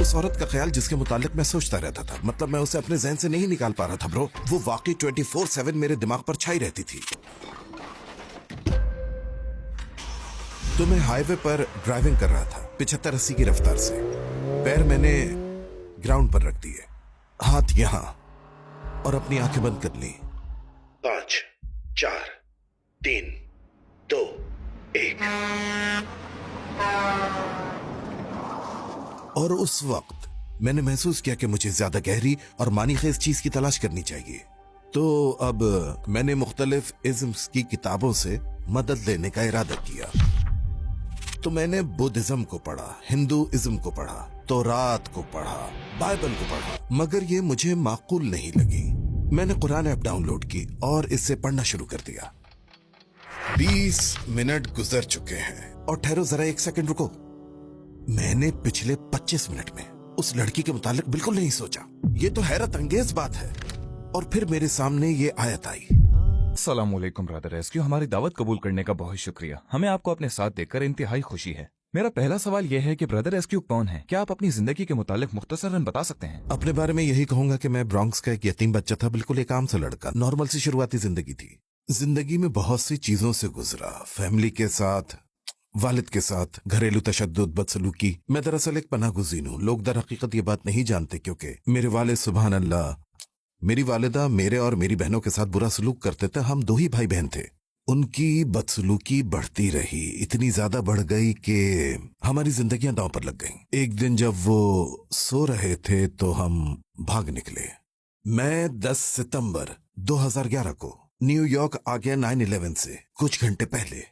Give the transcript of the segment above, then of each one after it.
उस औरत का ख्याल जिसके मुतालिक मैं सोचता रहता था, मतलब मैं उसे अपने जहन से नहीं निकाल पा रहा था ब्रो। वो वाकई 24/7 मेरे दिमाग पर छाई रहती थी। तो मैं हाईवे पर ड्राइविंग कर रहा था 75-80 की रफ्तार से। पैर मैंने ग्राउंड पर रख दिए, हाथ यहां, और अपनी आंखें बंद कर ली। 5 4 3 2 1। और उस वक्त मैंने महसूस किया कि मुझे ज्यादा गहरी और मानीखेज चीज की तलाश करनी चाहिए। तो अब मैंने मुख्तलिफ इज़्म्स की किताबों से मदद लेने का इरादा किया। तो मैंने बुद्धिज्म को पढ़ा, हिंदुइज्म को पढ़ा, तौरात को पढ़ा, बाइबल को पढ़ा, मगर ये मुझे माकूल नहीं लगी। मैंने कुरान ऐप डाउनलोड की और इससे पढ़ना शुरू कर दिया। 20 मिनट गुजर चुके हैं। और ठहरो जरा, 1 सेकंड रुको। मैंने पिछले 25 मिनट में उस लड़की के मुतालिक बिल्कुल नहीं सोचा। ये तो हैरत अंगेज बात है। और फिर मेरे सामने ये आयत आई। अस्सलामुअलैकुम ब्रदर रेस्क्यू, हमारी दावत कबूल करने का बहुत शुक्रिया। हमें आपको अपने साथ देखकर इंतहाई खुशी है। मेरा पहला सवाल यह है कि ब्रदर रेस्क्यू कौन है? क्या आप अपनी जिंदगी के मुतालिक मुख्तसरन बता सकते हैं? अपने बारे में यही कहूंगा कि मैं ब्रॉन्क्स का एक यतीम बच्चा था, बिल्कुल एक आम सा लड़का। नॉर्मल सी शुरुआती जिंदगी थी। जिंदगी में बहुत सी चीजों से गुजरा, फैमिली के साथ, वालिद के साथ, घरेलू तशद्दुद, बदसलूकी। मैं दरअसल एक पनाह गुज़ीर हूँ। लोग दर हकीकत ये बात नहीं जानते, क्योंकि मेरे वालिद सुभान अल्लाह, मेरी वालिदा मेरे और मेरी बहनों के साथ बुरा सलूक करते थे। हम 2 ही भाई बहन थे। उनकी बदसलूकी बढ़ती रही, इतनी ज्यादा बढ़ गई कि हमारी जिंदगियां दांव पर लग गईं। एक दिन जब वो सो रहे थे तो हम भाग निकले। मैं 10 सितंबर 2011 को न्यूयॉर्क आ गया 9/11 से कुछ घंटे पहले।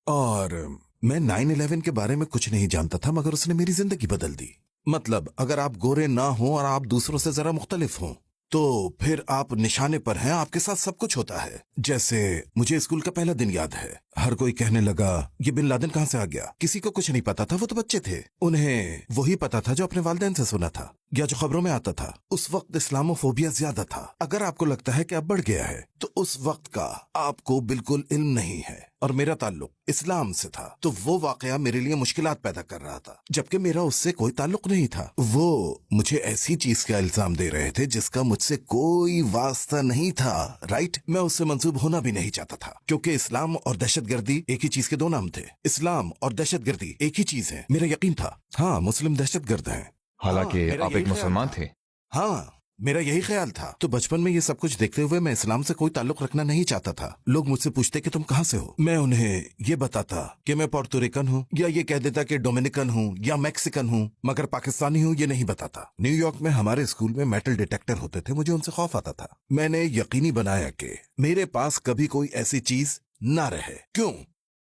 और मैं 9/11 के बारे में कुछ नहीं जानता था, मगर उसने मेरी जिंदगी बदल दी। मतलब अगर आप गोरे ना हो और आप दूसरों से जरा मुख्तलिफ हों तो फिर आप निशाने पर हैं, आपके साथ सब कुछ होता है। जैसे मुझे स्कूल का पहला दिन याद है। हर कोई कहने लगा ये बिन लादेन कहां से आ गया। किसी को कुछ नहीं पता था, वो तो बच्चे थे। उन्हें वही पता था जो अपने वालिदैन से सुना था या जो खबरों में आता था। उस वक्त इस्लामोफोबिया ज्यादा था। अगर आपको लगता है कि अब बढ़ गया है तो उस वक्त का आपको बिल्कुल इल्म नहीं है। और मेरा ताल्लुक इस्लाम से था, तो वो वाकया मेरे लिए मुश्किलात पैदा कर रहा था, जबकि मेरा उससे कोई ताल्लुक नहीं था। वो मुझे ऐसी चीज का इल्जाम दे रहे थे जिसका मुझसे कोई वास्ता नहीं था। राइट, मैं उससे मंसूब होना भी नहीं चाहता था, क्योंकि इस्लाम और दहशतगर्दी एक ही चीज के 2 नाम थे। इस्लाम और दहशतगर्दी एक ही चीज है। मेरा यकीन था, हाँ, मुस्लिम दहशतगर्द हैं। हालांकि मेरा आप यही एक ख्याल मुसलमान था। थे। हाँ, मेरा यही ख्याल था। तो बचपन में ये सब कुछ देखते हुए मैं इस्लाम से कोई ताल्लुक रखना नहीं चाहता था। लोग मुझसे पूछते कि तुम कहाँ से हो, मैं उन्हें ये बताता कि मैं पोर्टोरिकन हूँ, या ये कह देता कि डोमिनिकन हूँ या मैक्सिकन हूँ, मगर पाकिस्तानी हूँ ये नहीं बताता। न्यूयॉर्क में हमारे स्कूल में मेटल डिटेक्टर होते थे, मुझे उनसे खौफ आता था। मैंने यकीनी बनाया कि मेरे पास कभी कोई ऐसी चीज ना रहे। क्यों?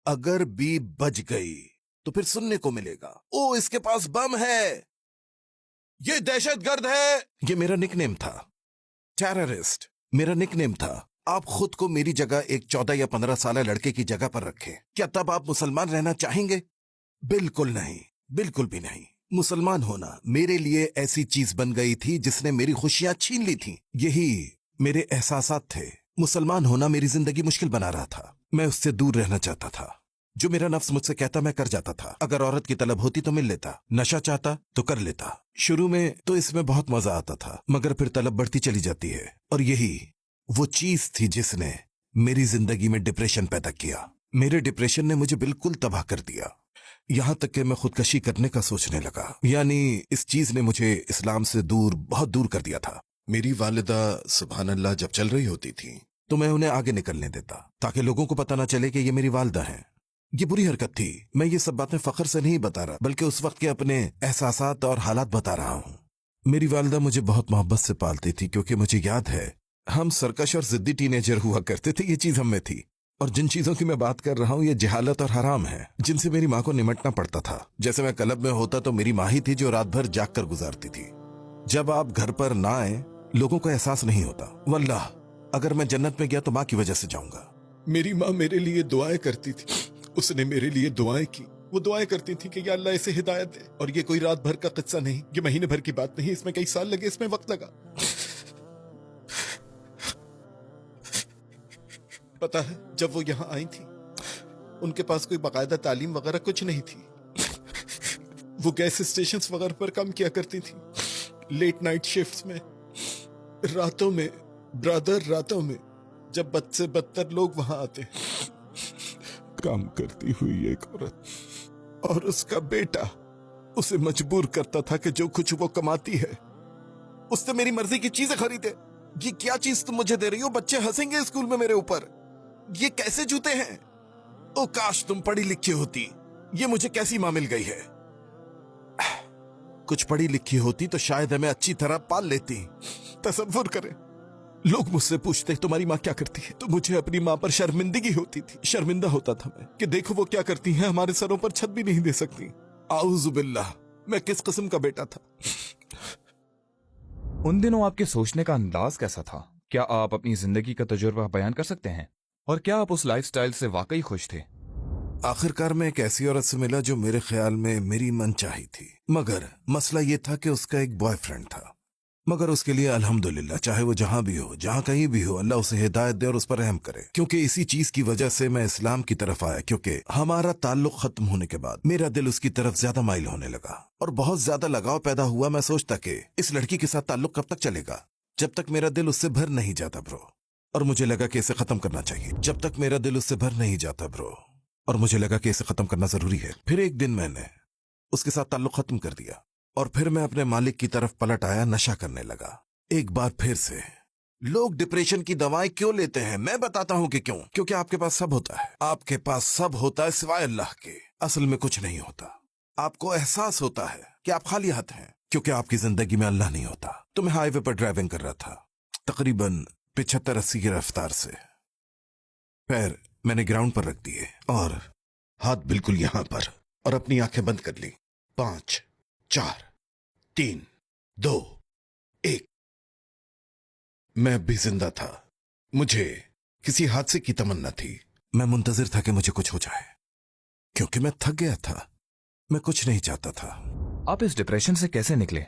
अगर भी बच गई तो फिर सुनने को मिलेगा, ओ इसके पास बम है, ये दहशतगर्द है। ये मेरा निकनेम था। टेररिस्ट मेरा निकनेम था। आप खुद को मेरी जगह एक 14 या 15 साल लड़के की जगह पर रखें, क्या तब आप मुसलमान रहना चाहेंगे? बिल्कुल नहीं, बिल्कुल भी नहीं। मुसलमान होना मेरे लिए ऐसी चीज बन गई थी जिसने मेरी खुशियां छीन ली थी। यही मेरे एहसासात थे। मुसलमान होना मेरी जिंदगी मुश्किल बना रहा था। मैं उससे दूर रहना चाहता था। जो मेरा नफ्स मुझसे कहता मैं कर जाता था। अगर औरत की तलब होती तो मिल लेता, नशा चाहता तो कर लेता। शुरू में तो इसमें बहुत मजा आता था, मगर फिर तलब बढ़ती चली जाती है। और यही वो चीज थी जिसने मेरी जिंदगी में डिप्रेशन पैदा किया। मेरे डिप्रेशन ने मुझे बिल्कुल तबाह कर दिया, यहां तक कि मैं खुदकशी करने का सोचने लगा। यानी इस चीज ने मुझे इस्लाम से दूर, बहुत दूर कर दिया था। मेरी वालिदा सुभान अल्लाह जब चल रही होती थी तो मैं उन्हें आगे निकलने देता, ताकि लोगों को पता ना चले कि ये मेरी वालिदा हैं। ये बुरी हरकत थी। मैं ये सब बातें फख्र से नहीं बता रहा, बल्कि उस वक्त के अपने एहसासात और हालात बता रहा हूँ। मेरी वालिदा मुझे बहुत मोहब्बत से पालती थी, क्योंकि मुझे याद है हम सरकश और जिद्दी टीनेजर हुआ करते थे। ये चीज हम में थी। और जिन चीजों की मैं बात कर रहा हूँ ये जहालत और हराम है, जिनसे मेरी माँ को निमटना पड़ता था। जैसे मैं क्लब में होता तो मेरी माँ ही थी जो रात भर जाग कर गुजारती थी। जब आप घर पर ना आए लोगों को एहसास नहीं होता। वल्लाह अगर मैं जन्नत में गया तो माँ की वजह से जाऊंगा। मेरी माँ मेरे लिए दुआएं करती थी। उसने मेरे लिए दुआएं की। वो दुआएं करती थी कि या अल्लाह इसे हिदायत दे। और ये कोई रात भर का किस्सा नहीं, ये महीने भर की बात नहीं, इसमें कई साल लगे, इसमें वक्त लगा। पता है, जब वो यहाँ आई थी उनके पास कोई बाकायदा तालीम वगैरह कुछ नहीं थी। वो गैस स्टेशन वगैरह पर काम किया करती थी, लेट नाइट शिफ्ट्स में, रातों में। ब्रदर, रातों में जब बद से बदतर लोग वहां आते, काम करती हुई एक औरत और उसका बेटा उसे मजबूर करता था कि जो कुछ वो कमाती है उससे मेरी मर्जी की चीजें खरीदे। ये क्या चीज तुम मुझे दे रही हो? बच्चे हंसेंगे स्कूल में मेरे ऊपर। ये कैसे जूते हैं? ओ काश तुम पढ़ी लिखी होती। ये मुझे कैसी मां मिल गई है? कुछ पढ़ी लिखी होती तो शायद हमें अच्छी तरह पाल लेती। तसव्वुर करें, लोग मुझसे पूछते तुम्हारी माँ क्या करती है, तो मुझे अपनी माँ पर शर्मिंदगी होती थी। शर्मिंदा होता था मैं कि देखो वो क्या करती हैं, हमारे सरों पर छत भी नहीं दे सकती। आऊज़ु बिल्लाह, मैं किस किस्म का बेटा था। उन दिनों आपके सोचने का अंदाज कैसा था? क्या आप अपनी जिंदगी का तजुर्बा बयान कर सकते हैं? और क्या आप उस लाइफस्टाइल से वाकई खुश थे? आखिरकार मैं एक ऐसी औरत से मिला जो मेरे ख्याल में मेरी मनचाही थी, मगर मसला ये था कि उसका एक बॉयफ्रेंड था। मगर उसके लिए अल्हम्दुलिल्लाह, चाहे वो जहां भी हो, जहां कहीं भी हो, अल्लाह उसे हिदायत दे और उस पर रहम करे। क्योंकि इसी चीज की वजह से मैं इस्लाम की तरफ आया, क्योंकि हमारा ताल्लुक खत्म होने के बाद मेरा दिल उसकी तरफ ज्यादा माइल होने लगा और बहुत ज्यादा लगाव पैदा हुआ। मैं सोचता कि इस लड़की के साथ ताल्लुक कब तक चलेगा, जब तक मेरा दिल उससे भर नहीं जाता ब्रो। और मुझे लगा कि इसे खत्म करना चाहिए, जब तक मेरा दिल उससे भर नहीं जाता ब्रो। और मुझे लगा कि इसे खत्म करना जरूरी है। फिर एक दिन मैंने उसके साथ ताल्लुक खत्म कर दिया और फिर मैं अपने मालिक की तरफ पलट आया, नशा करने लगा। एक बार फिर से लोग डिप्रेशन की दवाएं क्यों लेते हैं? मैं बताता हूं कि क्यों। क्योंकि आपके पास सब होता है, आपके पास सब होता है सिवाय अल्लाह के। असल में कुछ नहीं होता। आपको एहसास होता है कि आप खाली हाथ हैं, क्योंकि आपकी जिंदगी में अल्लाह नहीं होता। तो मैं हाईवे पर ड्राइविंग कर रहा था, तकरीबन 75-80 की रफ्तार से। पैर मैंने ग्राउंड पर रख दिए और हाथ बिल्कुल यहां पर, और अपनी आंखें बंद कर ली। 5, 4, 3, 2, 1। मैं अब भी जिंदा था। मुझे किसी हादसे की तमन्ना थी। मैं मुंतजिर था कि मुझे कुछ हो जाए, क्योंकि मैं थक गया था। मैं कुछ नहीं चाहता था। आप इस डिप्रेशन से कैसे निकले?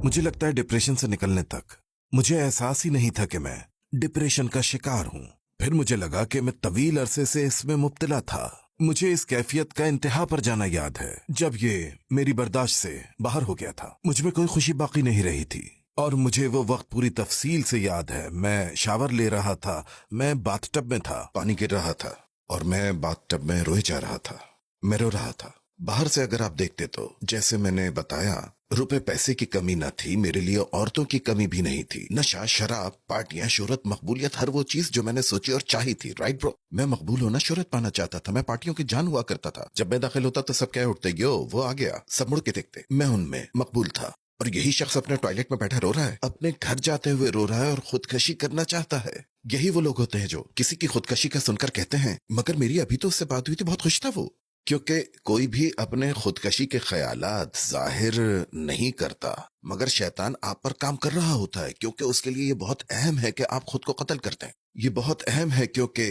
मुझे लगता है डिप्रेशन से निकलने तक मुझे एहसास ही नहीं था कि मैं डिप्रेशन का शिकार हूं। फिर मुझे लगा कि मैं तवील अरसे से इसमें मुब्तला था। मुझे इस कैफियत का इंतहा पर जाना याद है, जब ये मेरी बर्दाश्त से बाहर हो गया था। मुझ में कोई खुशी बाकी नहीं रही थी और मुझे वो वक्त पूरी तफसील से याद है। मैं शावर ले रहा था, मैं बाथटब में था, पानी गिर रहा था और मैं बाथटब में रोए जा रहा था। मैं रो रहा था। बाहर से अगर आप देखते तो, जैसे मैंने बताया, रुपए पैसे की कमी न थी, मेरे लिए औरतों की कमी भी नहीं थी। नशा, शराब, पार्टियां, शोहरत, मकबूलियत, हर वो चीज जो मैंने सोची और चाही थी। राइट ब्रो, मैं मकबूल होना, शोहरत पाना चाहता था। मैं पार्टियों की जान हुआ करता था। जब मैं दाखिल होता तो सब कह उठते, यो वो आ गया। सब मुड़ के देखते। मैं उनमें मकबूल था। और यही शख्स अपने टॉयलेट में बैठा रो रहा है, अपने घर जाते हुए रो रहा है और खुदकशी करना चाहता है। यही वो लोग होते हैं जो किसी की खुदकशी का सुनकर कहते हैं, मगर मेरी अभी तो उससे बात हुई थी, बहुत खुश था वो। क्योंकि कोई भी अपने खुदकशी के ख्यालात जाहिर नहीं करता, मगर शैतान आप पर काम कर रहा होता है, क्योंकि उसके लिए ये बहुत अहम है कि आप खुद को कत्ल करते हैं। ये बहुत अहम है क्योंकि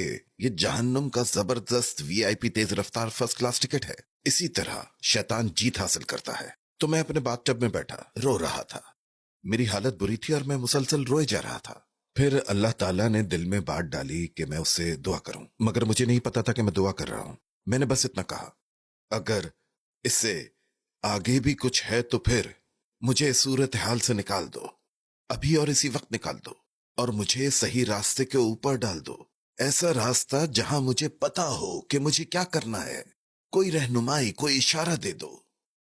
ये जहन्नुम का जबरदस्त वीआईपी तेज रफ्तार फर्स्ट क्लास टिकट है। इसी तरह शैतान जीत हासिल करता है। तो मैं अपने बाथटब में बैठा रो रहा था। मेरी हालत बुरी थी और मैं मुसलसल रोए जा रहा था। फिर अल्लाह ताला ने दिल में बात डाली कि मैं उससे दुआ करूं, मगर मुझे नहीं पता था कि मैं दुआ कर रहा हूं। मैंने बस इतना कहा, अगर इससे आगे भी कुछ है तो फिर मुझे इस सूरत हाल से निकाल दो, अभी और इसी वक्त निकाल दो, और मुझे सही रास्ते के ऊपर डाल दो। ऐसा रास्ता जहां मुझे पता हो कि मुझे क्या करना है। कोई रहनुमाई, कोई इशारा दे दो,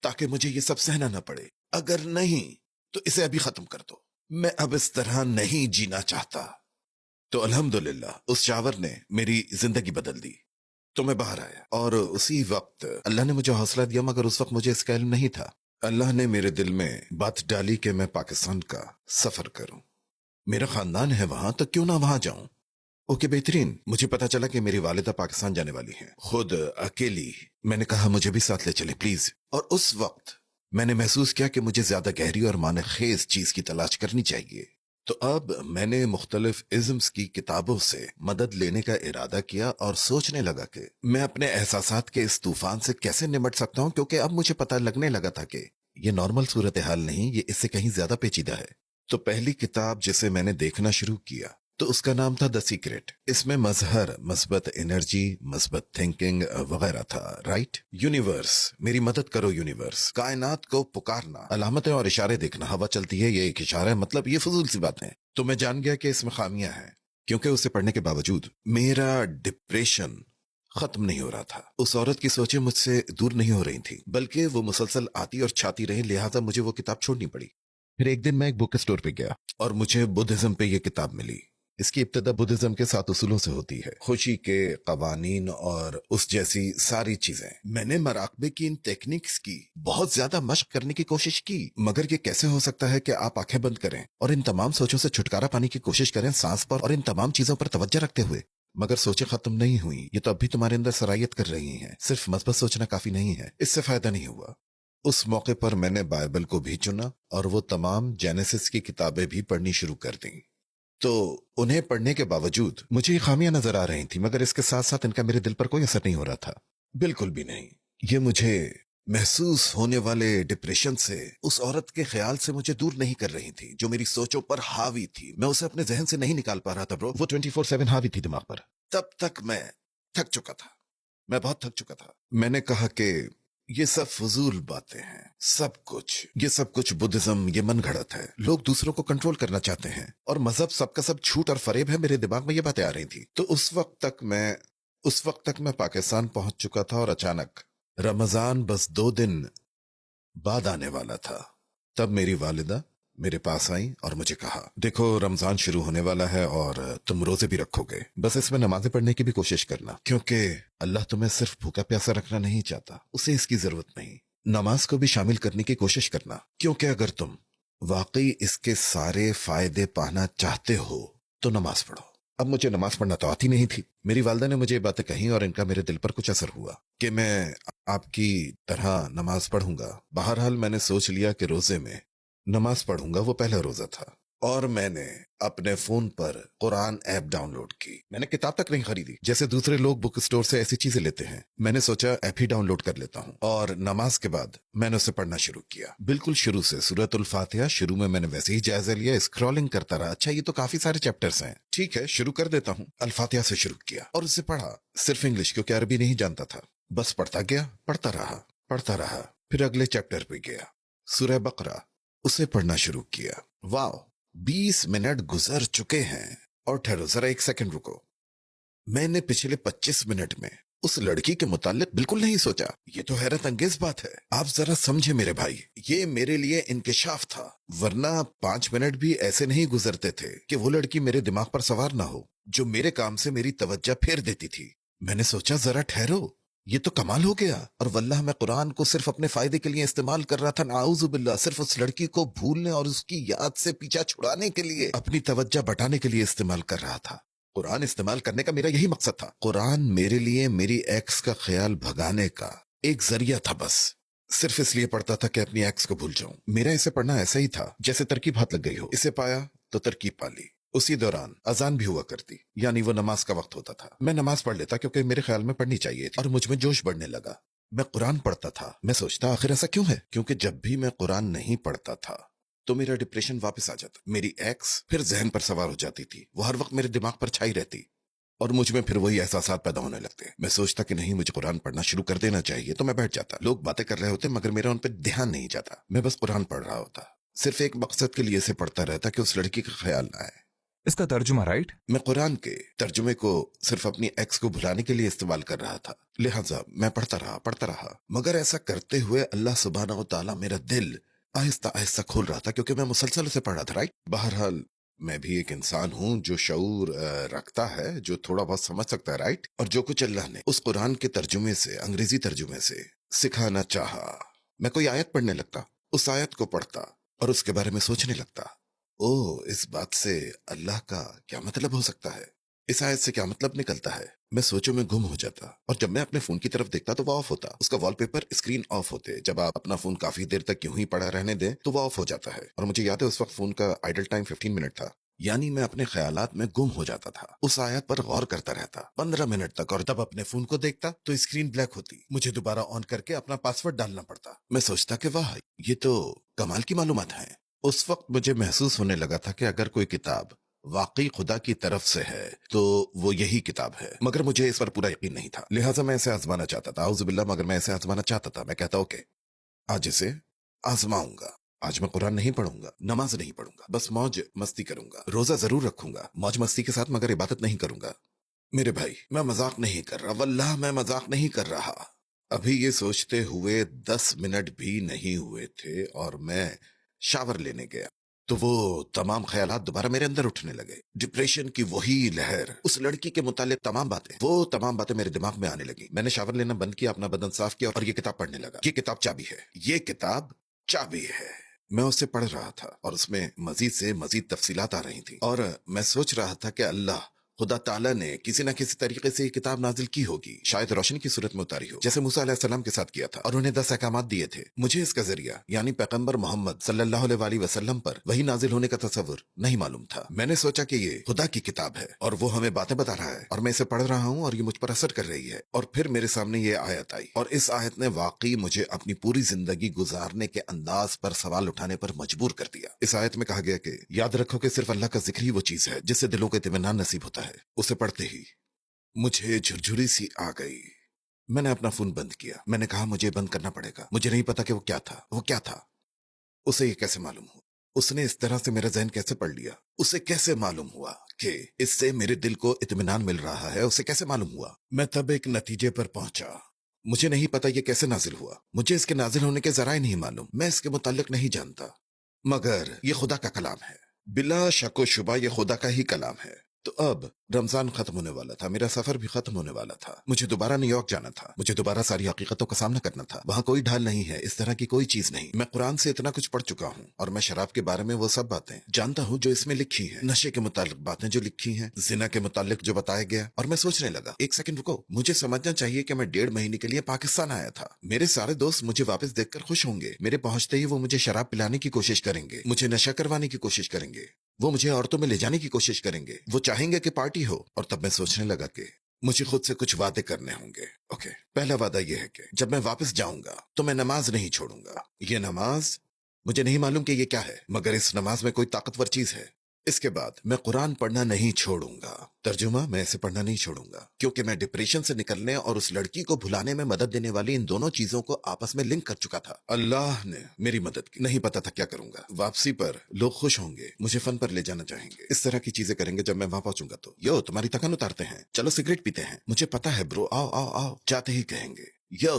ताकि मुझे ये सब सहना न पड़े। अगर नहीं तो इसे अभी खत्म कर दो। मैं अब इस तरह नहीं जीना चाहता। तो अल्हम्दुलिल्लाह उस शावर ने मेरी जिंदगी बदल दी। तो मैं बाहर आया और उसी वक्त अल्लाह ने मुझे हौसला दिया, मगर उस वक्त मुझे इसका इल्म नहीं था। अल्लाह ने मेरे दिल में बात डाली कि मैं पाकिस्तान का सफर करूं। मेरा खानदान है वहां, तो क्यों ना वहां जाऊं। ओके, बेहतरीन। मुझे पता चला कि मेरी वालिदा पाकिस्तान जाने वाली हैं, खुद अकेली। मैंने कहा मुझे भी साथ ले चले प्लीज। और उस वक्त मैंने महसूस किया कि मुझे ज्यादा गहरी और माने खेज चीज की तलाश करनी चाहिए। तो अब मैंने मुख्तलिफ इज़्म्स की किताबों से मदद लेने का इरादा किया और सोचने लगा कि मैं अपने एहसासात के इस तूफान से कैसे निमट सकता हूं, क्योंकि अब मुझे पता लगने लगा था कि ये नॉर्मल सूरत हाल नहीं, ये इससे कहीं ज्यादा पेचीदा है। तो पहली किताब जिसे मैंने देखना शुरू किया तो उसका नाम था द सीक्रेट। इसमें मजहर, मस्बत एनर्जी, मस्बत थिंकिंग वगैरह था। राइट? यूनिवर्स, मेरी मदद करो यूनिवर्स, कायनात को पुकारना, अलामतें और इशारे देखना, हवा चलती है ये एक इशारा है, मतलब ये फजूल सी बातें। तो मैं जान गया कि इसमें खामियां हैं, क्योंकि उसे पढ़ने के बावजूद मेरा डिप्रेशन खत्म नहीं हो रहा था। उस औरत की सोचें मुझसे दूर नहीं हो रही थी, बल्कि वो मुसलसल आती और छाती रही, लिहाजा मुझे वो किताब छोड़नी पड़ी। फिर एक दिन मैं एक बुक स्टोर पे गया और मुझे बुद्धिज्म पे ये किताब मिली। इसकी इब्तिदा बुद्धिज्म के 7 उसूलों से होती है, खुशी के कवानीन और उस जैसी सारी चीजें। मैंने मराकबे की इन टेक्निक्स की बहुत ज्यादा मशक करने की कोशिश की, मगर ये कैसे हो सकता है कि आप आंखें बंद करें और इन तमाम सोचों से छुटकारा पाने की कोशिश करें, सांस पर और इन तमाम चीजों पर तवज्जो रखते हुए। मगर सोचें खत्म नहीं हुई, ये तो अब भी तुम्हारे अंदर सरायत कर रही हैं। सिर्फ मस्बत सोचना काफी नहीं है, इससे फायदा नहीं हुआ। उस मौके पर मैंने बाइबल को भी चुना और वो तमाम जेनेसिस की किताबें भी पढ़नी शुरू कर दी। तो उन्हें पढ़ने के बावजूद मुझे ये खामियां नजर आ रही थी, मगर इसके साथ साथ इनका मेरे दिल पर कोई असर नहीं हो रहा था, बिल्कुल भी नहीं। ये मुझे महसूस होने वाले डिप्रेशन से, उस औरत के ख्याल से मुझे दूर नहीं कर रही थी, जो मेरी सोचों पर हावी थी। मैं उसे अपने जहन से नहीं निकाल पा रहा था ब्रो, वो 24/7 हावी थी दिमाग पर। तब तक मैं थक चुका था, मैं बहुत थक चुका था। मैंने कहा कि ये सब फजूल बातें हैं, ये सब कुछ बुद्धिज्म, ये मन घड़त है। लोग दूसरों को कंट्रोल करना चाहते हैं और मजहब सबका सब झूठ और फरेब है। मेरे दिमाग में ये बातें आ रही थी। तो उस वक्त तक मैं पाकिस्तान पहुंच चुका था और अचानक रमजान बस 2 दिन बाद आने वाला था। तब मेरी वालिदा मेरे पास आई और मुझे कहा, देखो रमजान शुरू होने वाला है और तुम रोजे भी रखोगे, बस इसमें नमाजें पढ़ने की भी कोशिश करना, क्योंकि अल्लाह तुम्हें सिर्फ भूखा प्यासा रखना नहीं चाहता, उसे इसकी जरूरत नहीं। नमाज को भी शामिल करने की कोशिश करना, क्योंकि अगर तुम वाकई इसके सारे फायदे पाना चाहते हो तो नमाज पढ़ो। अब मुझे नमाज पढ़ना तो आती नहीं थी। मेरी वालिदा ने मुझे ये बातें कही और इनका मेरे दिल पर कुछ असर हुआ कि मैं आपकी तरह नमाज पढ़ूंगा। बहरहाल मैंने सोच लिया कि रोजे में नमाज पढ़ूंगा। वो पहला रोजा था और मैंने अपने फोन पर कुरान ऐप डाउनलोड की। मैंने किताब तक नहीं खरीदी, जैसे दूसरे लोग बुक स्टोर से ऐसी चीजें लेते हैं। मैंने सोचा ऐप ही डाउनलोड कर लेता हूँ और नमाज के बाद मैंने उसे पढ़ना शुरू किया, बिल्कुल शुरू से। सूरतुल फातिहा शुरू में मैंने वैसे ही जायजा लिया, स्क्रॉलिंग करता रहा। अच्छा ये तो काफी सारे चैप्टर्स हैं, ठीक है शुरू कर देता हूँ। अल फातिहा से शुरू किया और उसे पढ़ा, सिर्फ इंग्लिश, क्योंकि अरबी नहीं जानता था। बस पढ़ता गया, पढ़ता रहा। फिर अगले चैप्टर पे गया, सूरह बकरा, उसे पढ़ना शुरू किया। वाह, 20 मिनट गुजर चुके हैं। और ठहरो जरा, 1 सेकंड रुको। मैंने पिछले 25 मिनट में उस लड़की के मुताल्लिक बिल्कुल नहीं सोचा। ये तो हैरत अंगेज बात है। आप जरा समझे मेरे भाई, ये मेरे लिए इंकिशाफ था, वरना 5 मिनट भी ऐसे नहीं गुजरते थे कि वो लड़की मेरे दिमाग पर सवार ना हो, जो मेरे काम से मेरी तवज्जो फेर देती थी। मैंने सोचा जरा ठहरो, ये तो कमाल हो गया। और वल्लाह मैं कुरान को सिर्फ अपने फायदे के लिए इस्तेमाल कर रहा था, नाउज़ु बिल्लाह। सिर्फ उस लड़की को भूलने और उसकी याद से पीछा छुड़ाने के लिए, अपनी तवज्जो बटाने के लिए इस्तेमाल कर रहा था। कुरान इस्तेमाल करने का मेरा यही मकसद था। कुरान मेरे लिए मेरी एक्स का ख्याल भगाने का एक जरिया था, बस सिर्फ इसलिए पढ़ता था कि अपनी एक्स को भूल जाऊं। मेरा इसे पढ़ना ऐसा ही था जैसे तरकीब हाथ लग गई हो। इसे पाया तो तरकीब पा ली। उसी दौरान अजान भी हुआ करती, यानी वो नमाज का वक्त होता था। मैं नमाज पढ़ लेता क्योंकि मेरे ख्याल में पढ़नी चाहिए थी और मुझ में जोश बढ़ने लगा। मैं कुरान पढ़ता था। मैं सोचता आखिर ऐसा क्यों है, क्योंकि जब भी मैं कुरान नहीं पढ़ता था तो मेरा डिप्रेशन वापस आ जाता। मेरी एक्स फिर जहन पर सवार हो जाती थी, वो हर वक्त मेरे दिमाग पर छाई रहती और मुझ में फिर वही एहसासात पैदा होने लगते। मैं सोचता कि नहीं, मुझे कुरान पढ़ना शुरू कर देना चाहिए, तो मैं बैठ जाता। लोग बातें कर रहे होते मगर मेरा उन पर ध्यान नहीं जाता। मैं बस कुरान पढ़ रहा होता, सिर्फ एक मकसद के लिए इसे पढ़ता रहता कि उस लड़की का ख्याल ना आए। इसका तर्जुमा राइट? मैं कुरान के तर्जुमे को सिर्फ अपनी एक्स को भुलाने के लिए इस्तेमाल कर रहा था, लिहाजा मैं पढ़ता रहा। मगर ऐसा करते हुए अल्लाह सुब्हानहू व तआला मेरा दिल आहिस्ता आहिस्ता खोल रहा था, क्योंकि मैं मुसलसल उसे पढ़ रहा था। राइट? बहरहाल मैं भी एक इंसान हूं जो शऊर रखता है, जो थोड़ा बहुत समझ सकता है। राइट? और जो कुछ अल्लाह ने उस कुरान के तर्जुमे से, अंग्रेजी तर्जुमे से सिखाना चाहा, मैं कोई आयत पढ़ने लगता, उस आयत को पढ़ता और उसके बारे में सोचने लगता। ओह, इस बात से अल्लाह का क्या मतलब हो सकता है, इस आयत से क्या मतलब निकलता है। मैं सोचों में गुम हो जाता और जब मैं अपने फोन की तरफ देखता तो वो ऑफ होता, उसका वॉलपेपर, स्क्रीन ऑफ होते। जब आप अपना फोन काफी देर तक यूं ही पड़ा रहने दें तो वो ऑफ हो जाता है। और मुझे याद है उस वक्त फोन का आइडल टाइम 15 मिनट था, यानी मैं अपने ख्यालात में गुम हो जाता था। उस आयत पर गौर करता रहता 15 मिनट तक और तब अपने फोन को देखता तो स्क्रीन ब्लैक होती। मुझे दोबारा ऑन करके अपना पासवर्ड डालना पड़ता। मैं सोचता कि वाह, ये तो कमाल की मालूमात है। उस वक्त मुझे महसूस होने लगा था कि अगर कोई किताब वाकई खुदा की तरफ से है तो वो यही किताब है, मगर मुझे इस पर पूरा यकीन नहीं था, लिहाजा मैं इसे आजमाना चाहता था। औज़ुबिल्लाह, मगर मैं इसे आजमाना चाहता था। मैं कहता ओके, आज इसे आजमाऊंगा। आज मैं कुरान नहीं पढ़ूंगा, नमाज नहीं पढ़ूंगा, बस मौज मस्ती करूंगा। रोजा जरूर रखूंगा मौज मस्ती के साथ, मगर इबादत नहीं करूंगा। मेरे भाई, मैं मजाक नहीं कर रहा, वल्लाह मैं मजाक नहीं कर रहा। अभी ये सोचते हुए 10 मिनट भी नहीं हुए थे और मैं शावर लेने गया तो वो तमाम ख्यालात दोबारा मेरे अंदर उठने लगे। डिप्रेशन की वही लहर, उस लड़की के मुतालिक वो तमाम बातें मेरे दिमाग में आने लगी। मैंने शावर लेना बंद किया, अपना बदन साफ किया और ये किताब पढ़ने लगा। ये किताब चाबी है, ये किताब चाबी है। मैं उसे पढ़ रहा था और उसमें मजीद से मजीद तफसीलात आ रही थी और मैं सोच रहा था कि अल्लाह खुदा ताला ने किसी न किसी तरीके से ये किताब नाजिल की होगी, शायद रोशनी की सूरत में उतारी हो, जैसे मूसा अलैहिस्सलाम के साथ किया था और उन्हें 10 अहकामात दिए थे। मुझे इसका जरिया यानी पैगंबर मोहम्मद सल्लल्लाहु अलैहि वसल्लम पर वही नाजिल होने का तस्वुर नहीं मालूम था। मैंने सोचा कि ये खुदा की किताब है और वो हमें बातें बता रहा है और मैं इसे पढ़ रहा हूँ और ये मुझ पर असर कर रही है। और फिर मेरे सामने ये आयत आई और इस आयत ने वाकई मुझे अपनी पूरी जिंदगी गुजारने के अंदाज पर सवाल उठाने पर मजबूर कर दिया। इस आयत में कहा गया कि याद रखो कि सिर्फ अल्लाह का जिक्र ही वो चीज है जिससे दिलों को इत्मीनान नसीब होता है। उसे पढ़ते ही मुझे झुरझुरी सी आ गई। मैंने अपना फोन बंद किया। मैंने कहा मुझे बंद करना पड़ेगा। मुझे नहीं पता कि वो क्या था। उसे ये कैसे मालूम हुआ? उसने इस तरह से मेरा जहन कैसे पढ़ लिया? उसे कैसे मालूम हुआ कि इससे मेरे दिल को इत्मीनान मिल रहा है? उसे कैसे मालूम हुआ? मैं तब एक नतीजे पर पहुंचा। मुझे नहीं पता ये कैसे नाजिल हुआ, मुझे इसके नाजिल होने के जराए नहीं मालूम, मैं इसके मुतालिक नहीं जानता, मगर ये खुदा का कलाम है। बिला शक व शुबा ये खुदा का ही कलाम है। तो अब रमजान खत्म होने वाला था, मेरा सफर भी खत्म होने वाला था, मुझे दोबारा न्यूयॉर्क जाना था, मुझे दोबारा सारी हकीकतों का सामना करना था। वहां कोई ढाल नहीं है, इस तरह की कोई चीज नहीं। मैं कुरान से इतना कुछ पढ़ चुका हूँ और मैं शराब के बारे में वो सब बातें जानता हूँ जो इसमें लिखी है, नशे के मुतालिक बातें जो लिखी हैं, जिना के मुतालिक जो बताया गया। और मैं सोचने लगा, एक सेकंड रुको, मुझे समझना चाहिए कि मैं 1.5 महीने के लिए पाकिस्तान आया था। मेरे सारे दोस्त मुझे वापस देखकर खुश होंगे। मेरे पहुंचते ही वो मुझे शराब पिलाने की कोशिश करेंगे, मुझे नशा करवाने की कोशिश करेंगे, वो मुझे औरतों में ले जाने की कोशिश करेंगे, वो चाहेंगे कि पार्टी हो। और तब मैं सोचने लगा कि मुझे खुद से कुछ वादे करने होंगे। ओके, पहला वादा यह है कि जब मैं वापस जाऊंगा तो मैं नमाज नहीं छोड़ूंगा। ये नमाज, मुझे नहीं मालूम कि ये क्या है, मगर इस नमाज में कोई ताकतवर चीज है। इसके बाद मैं कुरान पढ़ना नहीं छोड़ूंगा। तर्जुमा, मैं इसे पढ़ना नहीं छोड़ूंगा क्योंकि मैं डिप्रेशन से निकलने और उस लड़की को भुलाने में मदद देने वाली इन दोनों चीजों को आपस में लिंक कर चुका था। अल्लाह ने मेरी मदद की। नहीं पता था क्या करूंगा। वापसी पर लोग खुश होंगे, मुझे फन पर ले जाना चाहेंगे, इस तरह की चीजें करेंगे। जब मैं वहां पहुंचूंगा तो यो तुम्हारी थकान उतारते हैं, चलो सिगरेट पीते हैं, मुझे पता है ब्रो, आओ आओ आओ, जाते ही कहेंगे यो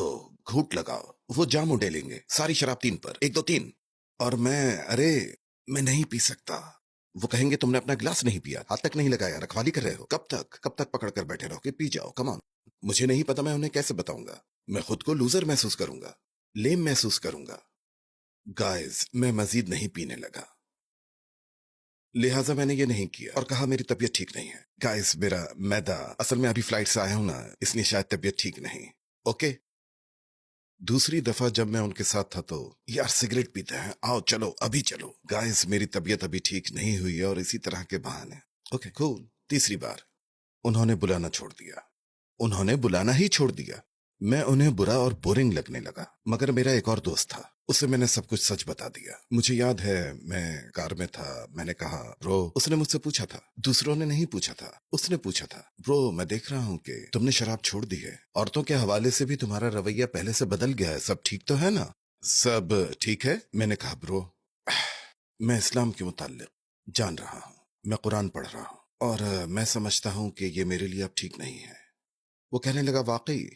घूट लगाओ, वो जाम उडेलेंगे, सारी शराब 3 पर, 1 2 3। और अरे मैं नहीं पी सकता। वो कहेंगे तुमने अपना गिलास नहीं पिया, हाथ तक नहीं लगाया, रखवाली कर रहे हो, कब तक पकड़ कर बैठे रहोगे, पी जाओ, कम ऑन। मुझे नहीं पता मैं उन्हें कैसे बताऊंगा। मैं खुद को लूजर महसूस करूंगा, लेम महसूस करूंगा। गाइस, मैं मजीद नहीं पीने लगा, लिहाजा मैंने ये नहीं किया और कहा मेरी तबीयत ठीक नहीं है। गाइस, मेरा मैदा, असल में अभी फ्लाइट से आया हूं ना, इसलिए शायद तबीयत ठीक नहीं। ओके, दूसरी दफा जब मैं उनके साथ था तो यार सिगरेट पीते हैं, आओ चलो अभी चलो। गाइस, मेरी तबीयत अभी ठीक नहीं हुई है और इसी तरह के बहाने। Okay cool. तीसरी बार उन्होंने बुलाना छोड़ दिया, उन्होंने बुलाना ही छोड़ दिया। मैं उन्हें बुरा और बोरिंग लगने लगा, मगर मेरा एक और दोस्त था, उसे मैंने सब कुछ सच बता दिया। मुझे याद है मैं कार में था, मैंने कहा ब्रो, उसने मुझसे पूछा था, दूसरों ने नहीं पूछा था, उसने पूछा था, ब्रो मैं देख रहा हूँ कि तुमने शराब छोड़ दी है, औरतों के हवाले से भी तुम्हारा रवैया पहले से बदल गया है, सब ठीक तो है ना? सब ठीक है, मैंने कहा ब्रो मैं इस्लाम के मुताल्लिक जान रहा हूँ, मैं कुरान पढ़ रहा हूँ और मैं समझता हूँ कि ये मेरे लिए अब ठीक नहीं है। वो कहने लगा वाकई,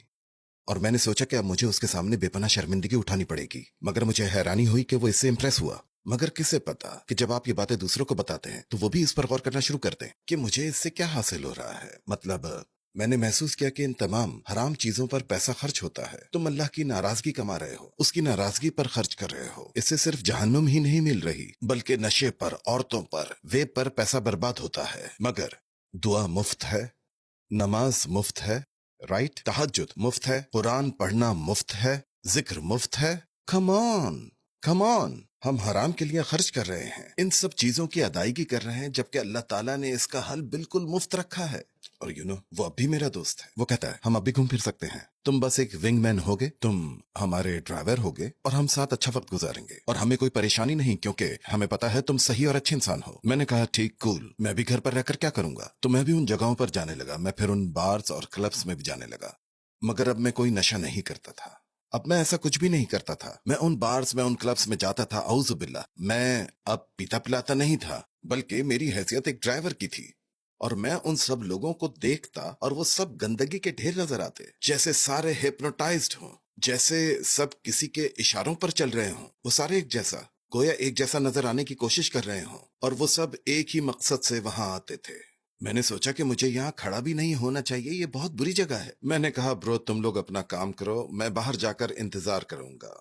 और मैंने सोचा कि अब मुझे उसके सामने बेपनाह शर्मिंदगी उठानी पड़ेगी, मगर मुझे हैरानी हुई कि वो इससे इंप्रेस हुआ। मगर किसे पता कि जब आप ये बातें दूसरों को बताते हैं तो वो भी इस पर गौर करना शुरू करते हैं कि मुझे इससे क्या हासिल हो रहा है। मतलब मैंने महसूस किया कि इन तमाम हराम चीजों पर पैसा खर्च होता है, तुम अल्लाह की नाराजगी कमा रहे हो, उसकी नाराजगी पर खर्च कर रहे हो। इससे सिर्फ जहन्नुम ही नहीं मिल रही बल्कि नशे पर, औरतों पर, वेब पर पैसा बर्बाद होता है। मगर दुआ मुफ्त है, नमाज मुफ्त है, राइट, तहज्जुद मुफ्त है, कुरान पढ़ना मुफ्त है, जिक्र मुफ्त है। कम ऑन, हम हराम के लिए खर्च कर रहे हैं, इन सब चीजों की अदायगी कर रहे हैं, जबकि अल्लाह ताला ने इसका हल बिल्कुल मुफ्त रखा है। और वो अब भी मेरा दोस्त है। वो कहता है हम अब भी घूम फिर सकते हैं, तुम बस एक विंग मैन होगे, तुम हमारे ड्राइवर होगे और हम साथ अच्छा वक्त गुजारेंगे और हमें कोई परेशानी नहीं, क्योंकि हमें पता है तुम सही और अच्छे इंसान हो। मैंने कहा ठीक, कूल, मैं भी घर पर रहकर क्या करूंगा। तो मैं भी उन जगहों पर जाने लगा, मैं फिर उन बार्स और क्लब्स में भी जाने लगा। मगर अब मैं कोई नशा नहीं करता था, अब मैं ऐसा कुछ भी नहीं करता था। मैं उन बार्स में, उन क्लब्स में जाता था, औजुबिल्ला, मैं अब पीता पिलाता नहीं था, बल्कि मेरी हैसियत एक ड्राइवर की थी। और मैं उन सब लोगों को देखता और वो सब गंदगी के ढेर नजर आते, जैसे सारे हिप्नोटाइज्ड हों, जैसे सब किसी के इशारों पर चल रहे हों। वो सारे एक जैसा, गोया एक जैसा नजर आने की कोशिश कर रहे हों, और वो सब एक ही मकसद से वहां आते थे। मैंने सोचा कि मुझे यहाँ खड़ा भी नहीं होना चाहिए, ये बहुत बुरी जगह है। मैंने कहा ब्रो, तुम लोग अपना काम करो, मैं बाहर जाकर इंतजार करूंगा,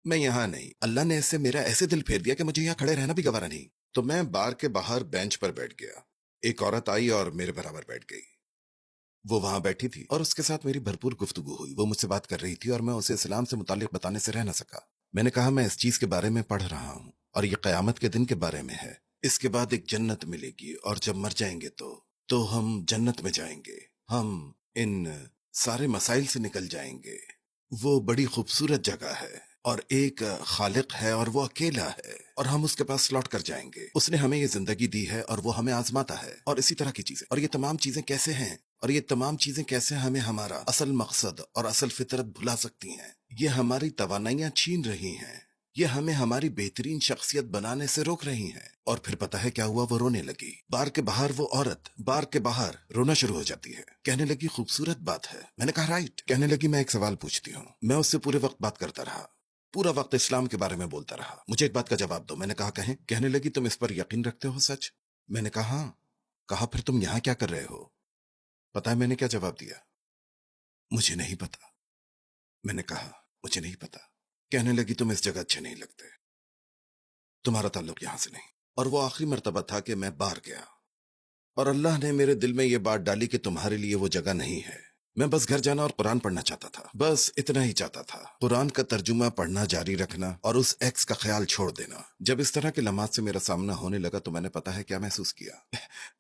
मैं यहाँ नहीं। अल्लाह ने इससे मेरा ऐसे दिल फेर दिया कि मुझे यहाँ खड़े रहना भी गवारा नहीं। तो मैं बार के बाहर बेंच पर बैठ गया। एक औरत आई और मेरे बराबर बैठ गई। वो वहां बैठी थी और उसके साथ मेरी भरपूर गुफ्तगू हुई। वो मुझसे बात कर रही थी और मैं उसे इस्लाम से मुतालिक बताने से रह न सका। मैंने कहा मैं इस चीज के बारे में पढ़ रहा हूँ और ये कयामत के दिन के बारे में है। इसके बाद एक जन्नत मिलेगी और जब मर जाएंगे तो हम जन्नत में जाएंगे, हम इन सारे मसाइल से निकल जाएंगे। वो बड़ी खूबसूरत जगह है और एक खालिक है और वो अकेला है और हम उसके पास लौट कर जाएंगे। उसने हमें ये जिंदगी दी है और वो हमें आजमाता है और इसी तरह की चीजें। और ये तमाम चीजें कैसे हैं और ये तमाम चीजें कैसे हमें हमारा असल मकसद और असल फितरत भुला सकती हैं। ये हमारी तवानाइयां छीन रही हैं, ये हमें हमारी बेहतरीन शख्सियत बनाने से रोक रही हैं। और फिर पता है क्या हुआ, वो रोने लगी। बार के बाहर वो औरत बार के बाहर रोना शुरू हो जाती है। कहने लगी खूबसूरत बात है। मैंने कहा राइट। कहने लगी मैं एक सवाल पूछती हूँ। मैं उससे पूरे वक्त बात करता रहा, पूरा वक्त इस्लाम के बारे में बोलता रहा। मुझे एक बात का जवाब दो। मैंने कहा कहें। कहने लगी तुम इस पर यकीन रखते हो सच? मैंने कहा हाँ। कहा फिर तुम यहाँ क्या कर रहे हो? पता है मैंने क्या जवाब दिया? मुझे नहीं पता। मैंने कहा मुझे नहीं पता। कहने लगी तुम इस जगह अच्छे नहीं लगते, तुम्हारा ताल्लुक यहां से नहीं। और वो आखिरी मर्तबा था कि मैं बाहर गया और अल्लाह ने मेरे दिल में ये बात डाली कि तुम्हारे लिए वो जगह नहीं है। मैं बस घर जाना और कुरान पढ़ना चाहता था, बस इतना ही चाहता था। कुरान का तर्जुमा पढ़ना जारी रखना और उस एक्स का ख्याल छोड़ देना। जब इस तरह के लम्हात से मेरा सामना होने लगा तो मैंने पता है क्या महसूस किया।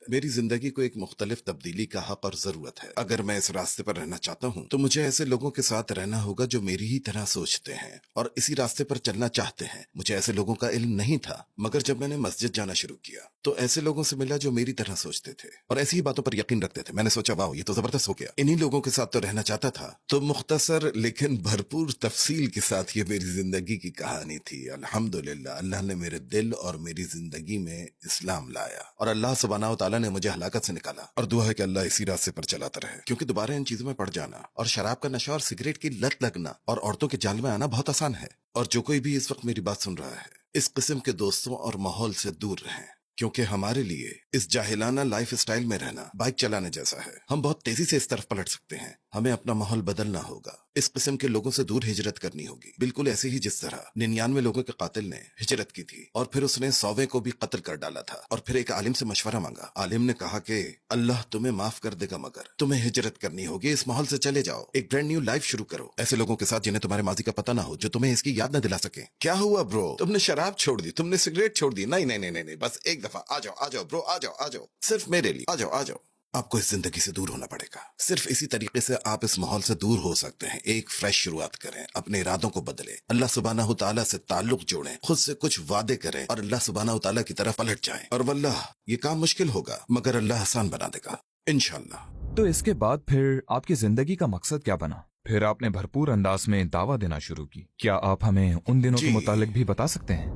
मेरी जिंदगी को एक मुख्तलिफ तब्दीली का हक और जरूरत है। अगर मैं इस रास्ते पर रहना चाहता हूँ तो मुझे ऐसे लोगों के साथ रहना होगा जो मेरी ही तरह सोचते हैं और इसी रास्ते पर चलना चाहते हैं। मुझे ऐसे लोगों का इल्म नहीं था, मगर जब मैंने मस्जिद जाना शुरू किया तो ऐसे लोगों से मिला जो मेरी तरह सोचते थे और ऐसी ही बातों पर यकीन रखते थे। मैंने सोचा वाह, ये तो जबरदस्त हो गया। इन्हीं लोगों के साथ तो रहना चाहता था। तो मुख्तसर लेकिन भरपूर तफसील के साथ ये मेरी जिंदगी की कहानी थी। अल्हम्दुलिल्लाह, अल्लाह ने मेरे दिल और मेरी जिंदगी में इस्लाम लाया और अल्लाह सुब्हानहू व तआला ने मुझे हलाकत से निकाला। और दुआ है कि अल्लाह इसी रास्ते पर चलाता रहे, क्योंकि दोबारा इन चीजों में पड़ जाना और शराब का नशा और सिगरेट की लत लगना और औरतों के जाल में आना बहुत आसान है। और जो कोई भी इस वक्त मेरी बात सुन रहा है, इस किस्म के दोस्तों और माहौल से दूर रहें, क्योंकि हमारे लिए इस जाहिलाना लाइफ स्टाइल में रहना बाइक चलाने जैसा है। हम बहुत तेजी से इस तरफ पलट सकते हैं। हमें अपना माहौल बदलना होगा, इस किस्म के लोगों से दूर हिजरत करनी होगी, बिल्कुल ऐसे ही जिस तरह 99 लोगों के कातिल ने हिजरत की थी और फिर उसने 100वें को भी कत्ल कर डाला था। और फिर एक आलिम से मशवरा मांगा। आलिम ने कहा कि अल्लाह तुम्हें माफ कर देगा, मगर तुम्हें हिजरत करनी होगी, इस माहौल से चले जाओ, एक ब्रांड न्यू लाइफ शुरू करो ऐसे लोगों के साथ जिन्हें तुम्हारे माजी का पता ना हो, जो तुम्हें इसकी याद न दिला सके। क्या हुआ ब्रो, तुमने शराब छोड़ दी, तुमने सिगरेट छोड़ दी? नहीं नहीं नहीं नहीं, बस एक दफा आ जाओ ब्रो, आ जाओ, सिर्फ मेरे लिए आ जाओ। आपको इस जिंदगी से दूर होना पड़ेगा। सिर्फ इसी तरीके से आप इस माहौल से दूर हो सकते हैं। एक फ्रेश शुरुआत करें, अपने इरादों को बदलें, अल्लाह सुब्हानहू तआला से ताल्लुक जोड़ें, खुद से कुछ वादे करें और अल्लाह सुब्हानहू तआला की तरफ पलट जाएं। और वल्लाह ये काम मुश्किल होगा, मगर अल्लाह आसान बना देगा इंशाअल्लाह। तो इसके बाद फिर आपकी जिंदगी का मकसद क्या बना? फिर आपने भरपूर अंदाज में दावा देना शुरू की। क्या आप हमें उन दिनों के जी। मुतालिक भी बता सकते हैं?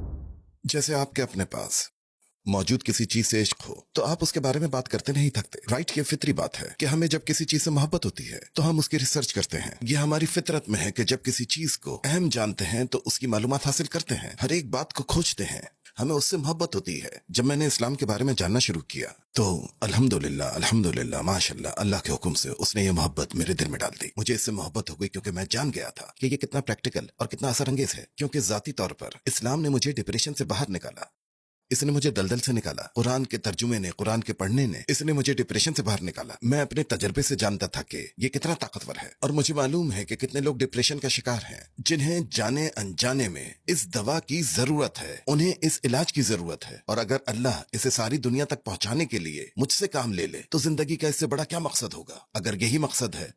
जैसे आपके अपने पास मौजूद किसी चीज से इश्क हो तो आप उसके बारे में बात करते नहीं थकते, राइट? ये फितरी बात है कि हमें जब किसी चीज से मोहब्बत होती है तो हम उसकी रिसर्च करते हैं। ये हमारी फितरत में है कि जब किसी चीज को अहम जानते हैं तो उसकी मालूमात हासिल करते हैं, हर एक बात को खोजते हैं, हमें उससे मोहब्बत होती है। जब मैंने इस्लाम के बारे में जानना शुरू किया तो अल्हम्दुलिल्लाह माशाल्लाह, अल्लाह के हुक्म से उसने ये मोहब्बत मेरे दिल में डाल दी। मुझे इससे मोहब्बत हो गई क्योंकि मैं जान गया था कि ये कितना प्रैक्टिकल और कितना असर अंगेज है। क्योंकि जाती तौर पर इस्लाम ने मुझे डिप्रेशन से बाहर निकाला इसने मुझे दलदल से निकाला, कुरान के तर्जुमे ने, कुरान के पढ़ने ने, इसने मुझे डिप्रेशन से बाहर निकाला। मैं अपने तजर्बे से जानता था कि ये कितना ताकतवर है, और मुझे मालूम है कि कितने लोग डिप्रेशन का शिकार हैं, जिन्हें जाने अनजाने में इस दवा की जरूरत है, उन्हें इस इलाज की जरूरत है। और अगर अल्लाह इसे सारी दुनिया तक पहुंचाने के लिए मुझसे काम ले ले तो जिंदगी का इससे बड़ा क्या मकसद होगा। अगर यही मकसद है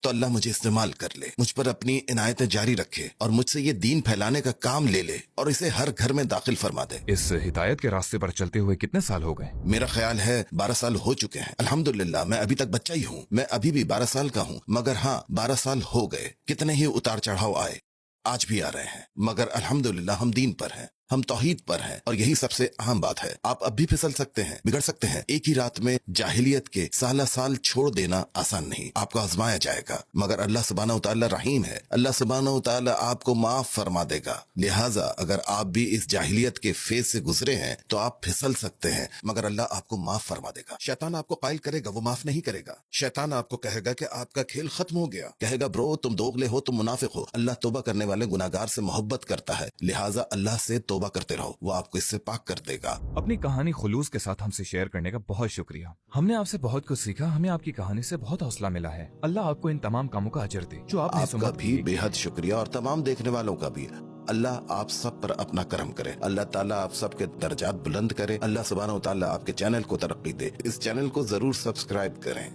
तो अल्लाह मुझे इस्तेमाल कर ले, मुझ पर अपनी इनायतें जारी रखे और मुझसे ये दीन फैलाने का काम ले ले और इसे हर घर में दाखिल फरमा दे। इस हिदायत के रास्ते पर चलते हुए कितने साल हो गए? मेरा ख्याल है 12 साल हो चुके हैं। अल्हम्दुलिल्लाह, मैं अभी तक बच्चा ही हूँ, मैं अभी भी 12 साल का हूँ, मगर हाँ 12 साल हो गए। कितने ही उतार चढ़ाव आए, आज भी आ रहे हैं, मगर अल्हम्दुलिल्लाह हम दीन पर हैं, हम तौहीद पर हैं, और यही सबसे अहम बात है। आप अब भी फिसल सकते हैं, बिगड़ सकते हैं। एक ही रात में जाहिलियत के साला साल छोड़ देना आसान नहीं, आपको आजमाया जाएगा, मगर अल्लाह सुब्हानहू तआला रहीम है, अल्लाह सुब्हानहू तआला आपको माफ फरमा देगा। लिहाजा अगर आप भी इस जाहिलियत के फेज से गुजरे हैं तो आप फिसल सकते हैं, मगर अल्लाह आपको माफ फरमा देगा। शैतान आपको कायल करेगा, वो माफ नहीं करेगा। शैतान आपको कहेगा कि आपका खेल खत्म हो गया, कहेगा ब्रो तुम दोगले हो, तुम मुनाफिक हो। अल्लाह तौबा करने वाले गुनाहगार से मोहब्बत करता है, लिहाजा अल्लाह से तौबा करते रहो, वो आपको इससे पाक कर देगा। अपनी कहानी खुलूस के साथ हमसे शेयर करने का बहुत शुक्रिया। हमने आपसे बहुत कुछ सीखा, हमें आपकी कहानी से बहुत हौसला मिला है। अल्लाह आपको इन तमाम कामों का अजर दे जो आपने आपका भी बेहद शुक्रिया, और तमाम देखने वालों का भी। अल्लाह आप सब पर अपना करम करे, अल्लाह ताला आप सबके दर्जात बुलंद करे, अल्लाह सुब्हानहू तआला आपके चैनल को तरक्की दे। इस चैनल को जरूर सब्सक्राइब करें।